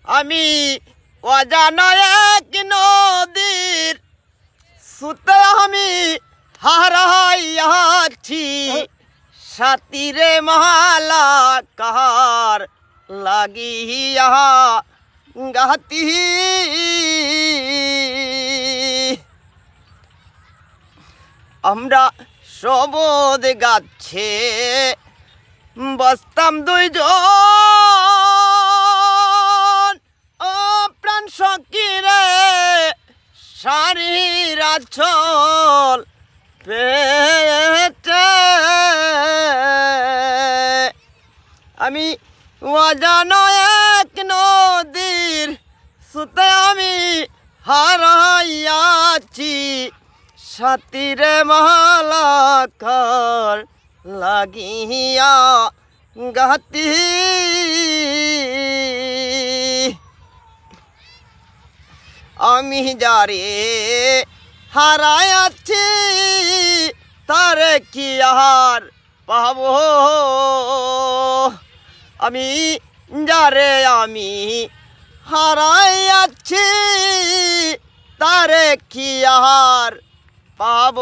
আমি অজানা এক নদীর সুতে আমি হারাইয়াছি সাতিরে মালা কাহার লাগিয়া গাতি আমরা সবদ গাছে বসতাম দুইজন ও প্রাণ সকিরে শারীর আচল পেটে আমি অজানা এক নদীর সুতে আমি হারাইয়াছি সাতিরে মালাকার লাগিয়া গাতি আমি যারে হারাইয়াছি তারে কি আর পাব আমি যারে আমি হারাইয়াছি তারে কি আর পাব।